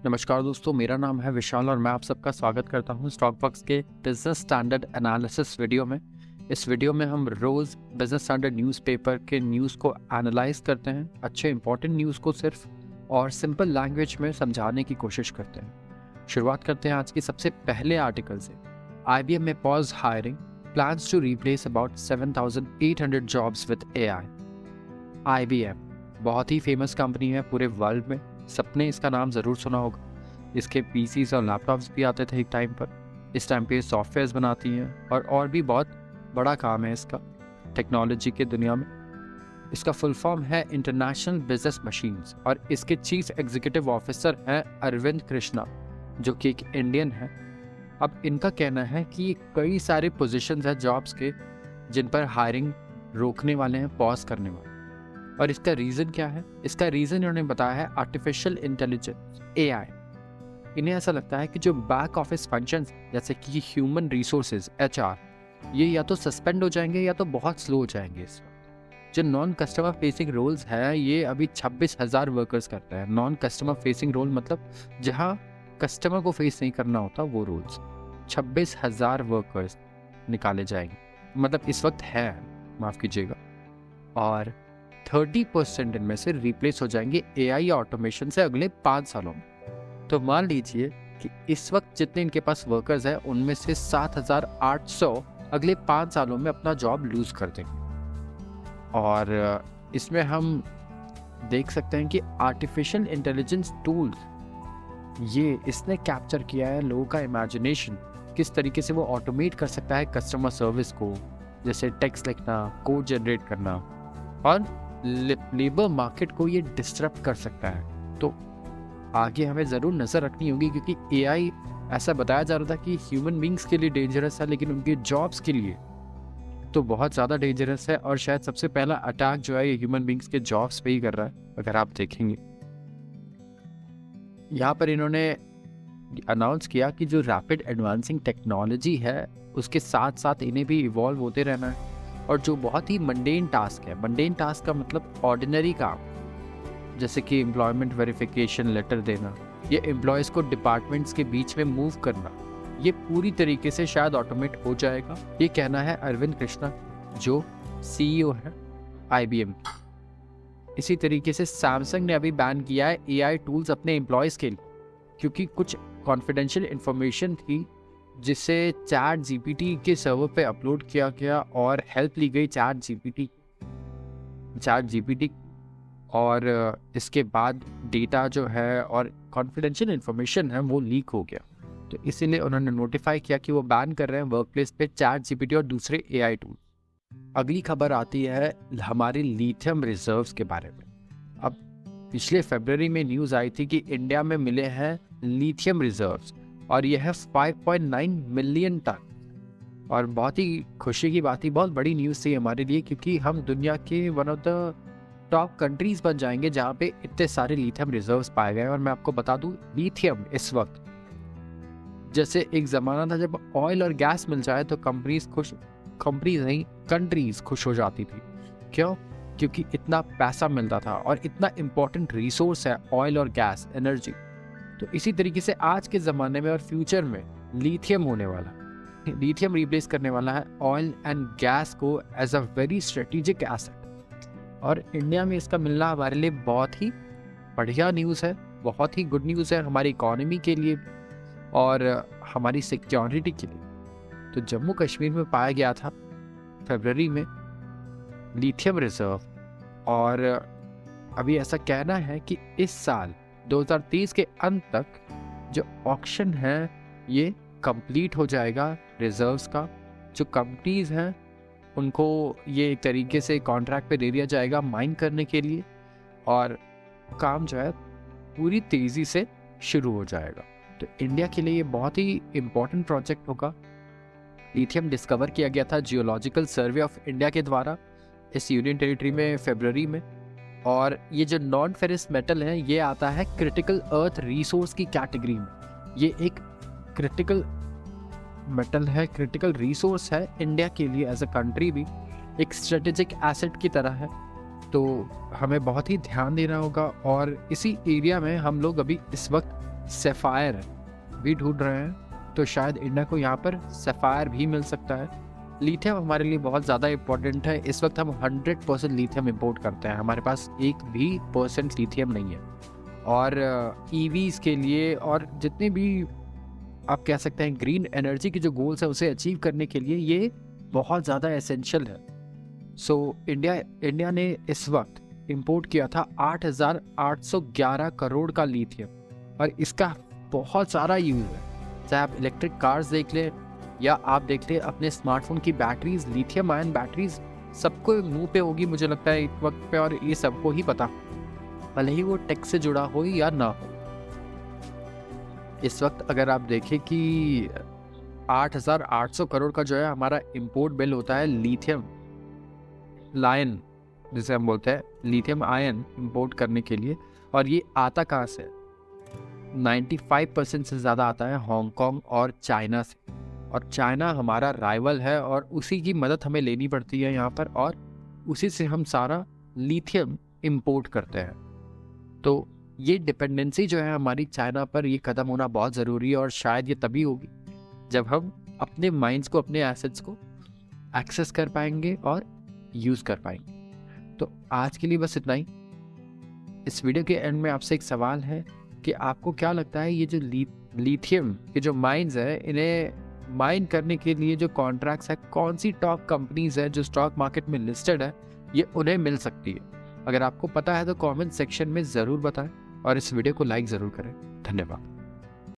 नमस्कार दोस्तों, मेरा नाम है विशाल और मैं आप सबका स्वागत करता हूं स्टॉकबॉक्स के बिजनेस स्टैंडर्ड एनालिसिस वीडियो में। इस वीडियो में हम रोज़ बिजनेस स्टैंडर्ड न्यूज़पेपर के न्यूज़ को एनालाइज करते हैं, अच्छे इंपॉर्टेंट न्यूज़ को सिर्फ और सिंपल लैंग्वेज में समझाने की कोशिश करते हैं। शुरुआत करते हैं आज की सबसे पहले आर्टिकल से। IBM में pause hiring, plans to replace about 7,800 jobs with AI। IBM बहुत ही फेमस कंपनी है पूरे वर्ल्ड में, सबने इसका नाम ज़रूर सुना होगा। इसके पीसीज और लैपटॉप्स भी आते थे एक टाइम पर। इस टाइम पे सॉफ्टवेयर्स बनाती हैं और भी बहुत बड़ा काम है इसका टेक्नोलॉजी के दुनिया में। इसका फुल फॉर्म है इंटरनेशनल बिजनेस मशीन्स और इसके चीफ एग्जीक्यूटिव ऑफिसर हैं अरविंद कृष्णा, जो कि एक इंडियन है। अब इनका कहना है कि कई सारे पोजीशंस हैं जॉब्स के जिन पर हायरिंग रोकने वाले हैं, पॉज करने वाले। और इसका रीज़न क्या है? इसका रीज़न इन्होंने बताया है आर्टिफिशियल इंटेलिजेंस, AI। इन्हें ऐसा लगता है कि जो बैक ऑफिस फंक्शंस जैसे कि ह्यूमन रिसोर्सेज HR, ये या तो सस्पेंड हो जाएंगे या तो बहुत स्लो हो जाएंगे। इस वक्त जो नॉन कस्टमर फेसिंग रोल्स हैं ये अभी 26,000 वर्कर्स करते हैं। नॉन कस्टमर फेसिंग रोल मतलब जहाँ कस्टमर को फेस नहीं करना होता वो रोल्स, 26,000 वर्कर्स निकाले जाएंगे, मतलब इस वक्त है, माफ़ कीजिएगा। और 30% इनमें से रिप्लेस हो जाएंगे AI ऑटोमेशन से अगले 5 सालों में। तो मान लीजिए कि इस वक्त जितने इनके पास वर्कर्स हैं उनमें से 7,800 अगले 5 सालों में अपना जॉब लूज कर देंगे। और इसमें हम देख सकते हैं कि आर्टिफिशियल इंटेलिजेंस टूल्स, ये इसने कैप्चर किया है लोगों का इमेजिनेशन, किस तरीके से वो ऑटोमेट कर सकता है कस्टमर सर्विस को, जैसे टेक्स्ट लिखना, कोड जनरेट करना, और लेबर मार्केट को ये डिस्टर्ब कर सकता है। तो आगे हमें ज़रूर नज़र रखनी होगी, क्योंकि AI ऐसा बताया जा रहा था कि ह्यूमन बींग्स के लिए डेंजरस है, लेकिन उनके जॉब्स के लिए तो बहुत ज़्यादा डेंजरस है। और शायद सबसे पहला अटैक जो है ये ह्यूमन बींग्स के जॉब्स पे ही कर रहा है, अगर आप देखेंगे। यहाँ पर इन्होंने अनाउंस किया कि जो रैपिड एडवांसिंग टेक्नोलॉजी है उसके साथ साथ इन्हें भी इवॉल्व होते रहना है। और जो बहुत ही मंडेन टास्क है, मंडेन टास्क का मतलब ऑर्डिनरी काम, जैसे कि एम्प्लॉयमेंट वेरिफिकेशन लेटर देना, ये एम्प्लॉयज़ को डिपार्टमेंट्स के बीच में मूव करना, ये पूरी तरीके से शायद ऑटोमेट हो जाएगा। ये कहना है अरविंद कृष्णा, जो CEO है IBM। इसी तरीके से सैमसंग ने अभी बैन किया है AI टूल्स अपने एम्प्लॉयज़ के लिए, क्योंकि कुछ कॉन्फिडेंशियल इंफॉर्मेशन थी जिसे ChatGPT के सर्वर पे अपलोड किया गया और हेल्प ली गई ChatGPT, और इसके बाद डेटा जो है और कॉन्फिडेंशियल इंफॉर्मेशन है वो लीक हो गया। तो इसीलिए उन्होंने नोटिफाई किया कि वो बैन कर रहे हैं वर्कप्लेस पे ChatGPT और दूसरे AI टूल। अगली खबर आती है हमारे लिथियम रिजर्व्स के बारे में। अब पिछले फरवरी में न्यूज़ आई थी कि इंडिया में मिले हैं लिथियम रिजर्व्स और यह है 5.9 मिलियन टन। और बहुत ही खुशी की बात थी, बहुत बड़ी न्यूज़ थी हमारे लिए, क्योंकि हम दुनिया के one of the top countries बन जाएंगे जहाँ पे इतने सारे लिथियम रिजर्व्स पाए गए। और मैं आपको बता दूँ, लिथियम इस वक्त, जैसे एक ज़माना था जब ऑयल और गैस मिल जाए तो कंट्रीज़ खुश हो जाती थी। क्यों? क्योंकि इतना पैसा मिलता था और इतना इम्पोर्टेंट रिसोर्स है ऑयल और गैस, एनर्जी। तो इसी तरीके से आज के ज़माने में और फ्यूचर में लिथियम होने वाला, लिथियम रिप्लेस करने वाला है ऑयल एंड गैस को as a very strategic asset. और इंडिया में इसका मिलना हमारे लिए बहुत ही बढ़िया न्यूज़ है, बहुत ही गुड न्यूज़ है हमारी इकोनॉमी के लिए और हमारी सिक्योरिटी के लिए। तो जम्मू कश्मीर में पाया गया था फरवरी में लिथियम रिजर्व, और अभी ऐसा कहना है कि इस साल 2030 के अंत तक जो ऑक्शन है ये कंप्लीट हो जाएगा रिजर्व्स का। जो कंपनीज हैं उनको ये एक तरीके से कॉन्ट्रैक्ट पे दे दिया जाएगा माइन करने के लिए, और काम जो है पूरी तेज़ी से शुरू हो जाएगा। तो इंडिया के लिए ये बहुत ही इम्पोर्टेंट प्रोजेक्ट होगा। लिथियम डिस्कवर किया गया था जियोलॉजिकल सर्वे ऑफ इंडिया के द्वारा इस यूनियन टेरिटरी में फरवरी में। और ये जो नॉन फेरस मेटल है ये आता है क्रिटिकल अर्थ रिसोर्स की कैटेगरी में। ये एक क्रिटिकल मेटल है, क्रिटिकल रिसोर्स है इंडिया के लिए एज अ कंट्री भी एक स्ट्रेटेजिक एसेट की तरह है। तो हमें बहुत ही ध्यान देना होगा। और इसी एरिया में हम लोग अभी इस वक्त सैफायर भी ढूंढ रहे हैं, तो शायद इंडिया को यहाँ पर सैफायर भी मिल सकता है। लिथियम हमारे लिए बहुत ज़्यादा इम्पोर्टेंट है। इस वक्त हम 100% लिथियम इंपोर्ट करते हैं, हमारे पास 1% लिथियम नहीं है। और ईवीज़ के लिए और जितने भी आप कह सकते हैं ग्रीन एनर्जी के जो गोल्स हैं उसे अचीव करने के लिए ये बहुत ज़्यादा एसेंशियल है। सो इंडिया ने इस वक्त इंपोर्ट किया था 8,811 करोड़ का लिथियम, और इसका बहुत सारा यूज़ है। चाहे आप इलेक्ट्रिक कार्स देख लें या आप देख लें अपने स्मार्टफोन की बैटरीज, लिथियम आयन बैटरीज सबको मुंह पे होगी मुझे लगता है एक वक्त पे, और ये सबको ही पता, भले ही वो टेक से जुड़ा हो या ना हो। इस वक्त अगर आप देखें कि 8,800 करोड़ का जो है हमारा इंपोर्ट बिल होता है लिथियम लायन, जिसे हम बोलते हैं लिथियम आयन इंपोर्ट करने के लिए। और ये आता कहाँ से? 95% से ज़्यादा आता है हांगकांग और चाइना से, और चाइना हमारा राइवल है और उसी की मदद हमें लेनी पड़ती है यहाँ पर, और उसी से हम सारा लिथियम इंपोर्ट करते हैं। तो ये डिपेंडेंसी जो है हमारी चाइना पर, ये ख़त्म होना बहुत ज़रूरी है। और शायद ये तभी होगी जब हम अपने माइंड्स को, अपने एसेट्स को एक्सेस कर पाएंगे और यूज़ कर पाएंगे। तो आज के लिए बस इतना ही। इस वीडियो के एंड में आपसे एक सवाल है कि आपको क्या लगता है ये जो लिथियम के जो माइंस है, इन्हें माइन करने के लिए जो कॉन्ट्रैक्ट्स है, कौन सी टॉप कंपनीज है जो स्टॉक मार्केट में लिस्टेड है, ये उन्हें मिल सकती है? अगर आपको पता है तो कमेंट सेक्शन में ज़रूर बताएं और इस वीडियो को लाइक ज़रूर करें। धन्यवाद।